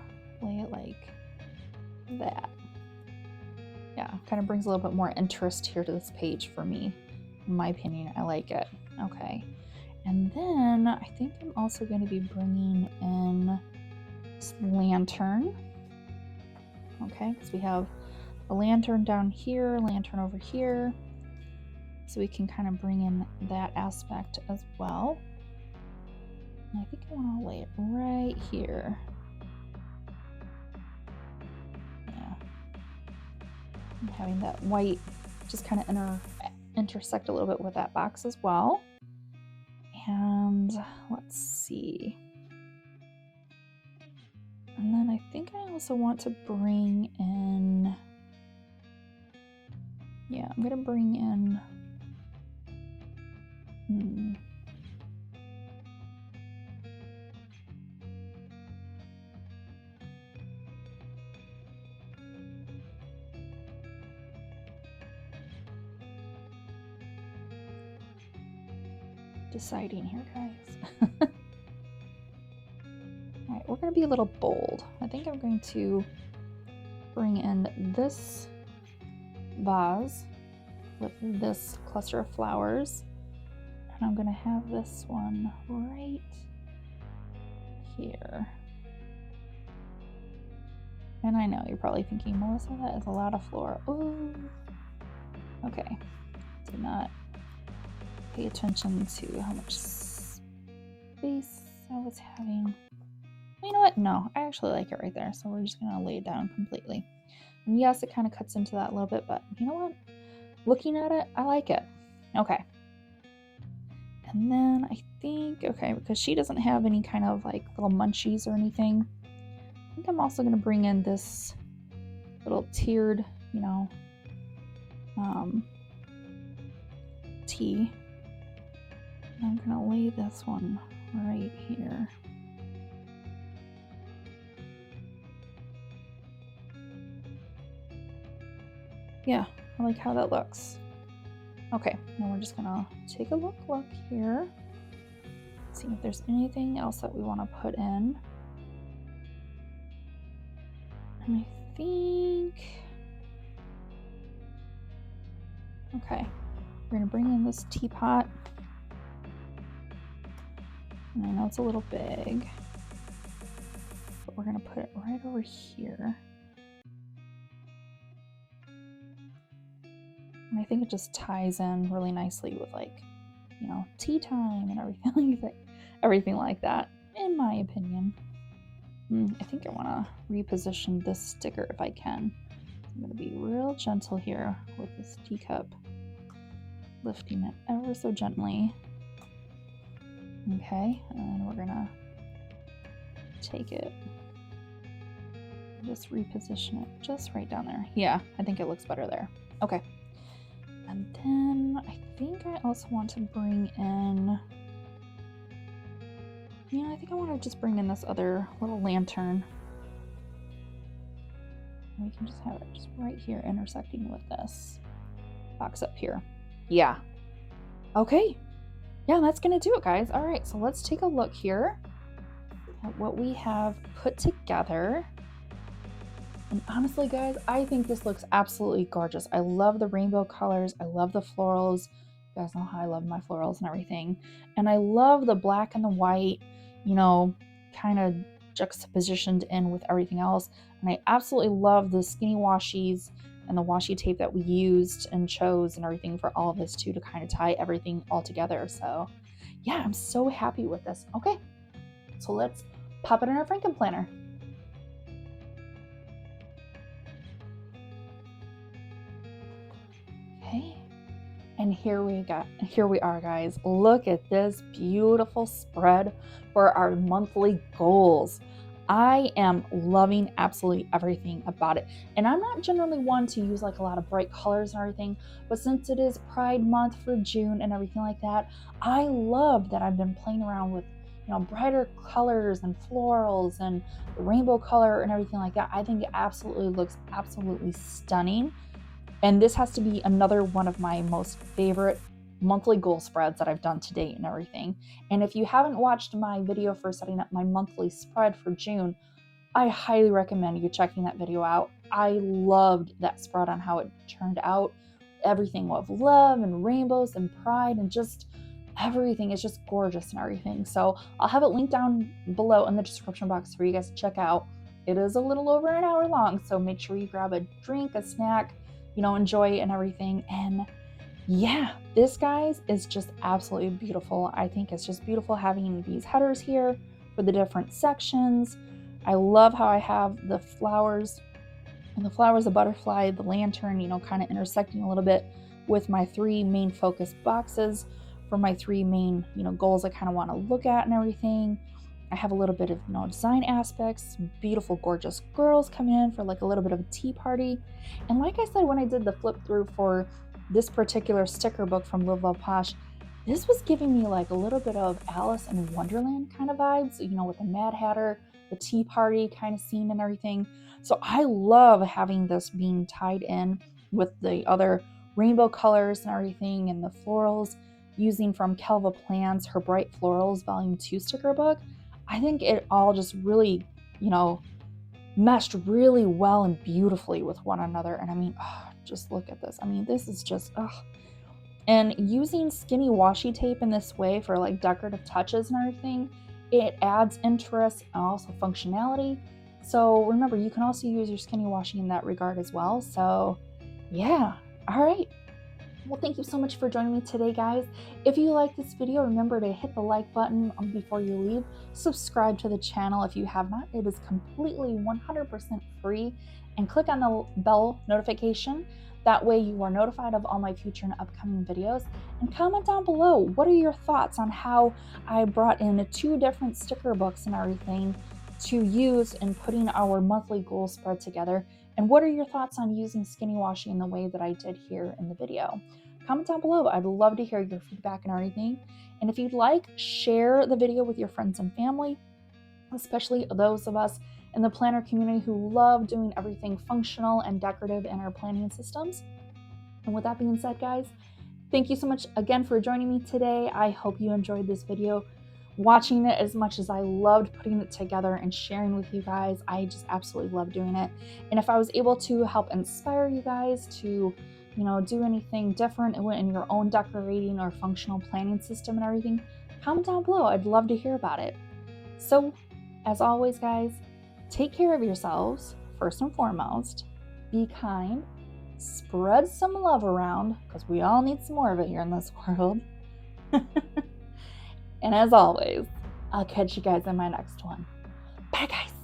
lay it like that. Yeah, kind of brings a little bit more interest here to this page for me. In my opinion, I like it. Okay. And then I think I'm also going to be bringing in this lantern. Okay, because we have a lantern down here, lantern over here. So we can kind of bring in that aspect as well. And I think I want to lay it right here. Yeah. And having that white just kind of intersect a little bit with that box as well. And let's see. And then I think I also want to bring in, yeah, I'm going to bring in, deciding here, guys. All right, we're going to be a little bold. I think I'm going to bring in this vase with this cluster of flowers. And I'm going to have this one right here. And I know you're probably thinking, Melissa, that is a lot of floral. Ooh. Okay. Did not pay attention to how much space I was having. You know what? No, I actually like it right there. So we're just going to lay it down completely. And yes, it kind of cuts into that a little bit, but you know what? Looking at it, I like it. Okay. And then I think, okay, because she doesn't have any kind of like little munchies or anything, I think I'm also going to bring in this little tiered, you know, tea. And I'm going to lay this one right here. Yeah, I like how that looks. Okay, now we're just gonna take a look here. See if there's anything else that we want to put in. And I think, okay, we're gonna bring in this teapot. And I know it's a little big, but we're gonna put it right over here. And I think it just ties in really nicely with, like, you know, tea time and everything like that, in my opinion. I think I want to reposition this sticker if I can. I'm going to be real gentle here with this teacup, lifting it ever so gently. Okay, and we're going to take it, just reposition it just right down there. Yeah, I think it looks better there. Okay. And then I think I also want to bring in, yeah, I think I want to just bring in this other little lantern. And we can just have it just right here intersecting with this box up here. Yeah. Okay. Yeah, that's going to do it, guys. All right, so let's take a look here at what we have put together. And honestly, guys, I think this looks absolutely gorgeous. I love the rainbow colors. I love the florals. You guys know how I love my florals and everything. And I love the black and the white, you know, kind of juxtapositioned in with everything else. And I absolutely love the skinny washies and the washi tape that we used and chose and everything for all of this too, to kind of tie everything all together. So yeah, I'm so happy with this. Okay, so let's pop it in our Franken planner. Okay, and here we are, guys. Look at this beautiful spread for our monthly goals. I am loving absolutely everything about it. And I'm not generally one to use like a lot of bright colors and everything, but since it is Pride Month for June and everything like that, I love that I've been playing around with, you know, brighter colors and florals and the rainbow color and everything like that. I think it absolutely looks absolutely stunning. And this has to be another one of my most favorite monthly goal spreads that I've done to date and everything. And if you haven't watched my video for setting up my monthly spread for June, I highly recommend you checking that video out. I loved that spread on how it turned out. Everything of love and rainbows and pride and just everything is just gorgeous and everything. So I'll have it linked down below in the description box for you guys to check out. It is a little over an hour long, so make sure you grab a drink, a snack, you know, enjoy it and everything. And yeah, this, guys, is just absolutely beautiful. I think it's just beautiful having these headers here for the different sections. I love how I have the flowers, and the flowers, the butterfly, the lantern, you know, kind of intersecting a little bit with my three main focus boxes for my three main, you know, goals I kind of want to look at and everything. I have a little bit of, you know, design aspects, some beautiful, gorgeous girls coming in for like a little bit of a tea party. And like I said, when I did the flip through for this particular sticker book from Live Love Posh, this was giving me like a little bit of Alice in Wonderland kind of vibes, you know, with the Mad Hatter, the tea party kind of scene and everything. So I love having this being tied in with the other rainbow colors and everything, and the florals using from Kelva Plans, her Bright Florals Volume 2 sticker book. I think it all just really, you know, meshed really well and beautifully with one another. And I mean, just look at this. I mean, this is just, and using skinny washi tape in this way for like decorative touches and everything, it adds interest and also functionality. So remember, you can also use your skinny washi in that regard as well. So yeah, all right. Well, thank you so much for joining me today, guys. If you like this video, remember to hit the like button before you leave. Subscribe to the channel if you have not. It is completely 100% free. And click on the bell notification. That way you are notified of all my future and upcoming videos. And comment down below, what are your thoughts on how I brought in 2 different sticker books and everything to use in putting our monthly goal spread together? And what are your thoughts on using skinny washi in the way that I did here in the video? Comment down below. I'd love to hear your feedback and everything. And if you'd like, share the video with your friends and family, especially those of us in the planner community who love doing everything functional and decorative in our planning systems. And with that being said, guys, thank you so much again for joining me today. I hope you enjoyed this video, watching it as much as I loved putting it together and sharing with you guys. I just absolutely love doing it. And if I was able to help inspire you guys to, you know, do anything different in your own decorating or functional planning system and everything, comment down below. I'd love to hear about it. So, as always, guys, take care of yourselves first and foremost. Be kind, spread some love around, because we all need some more of it here in this world. And as always, I'll catch you guys in my next one. Bye, guys.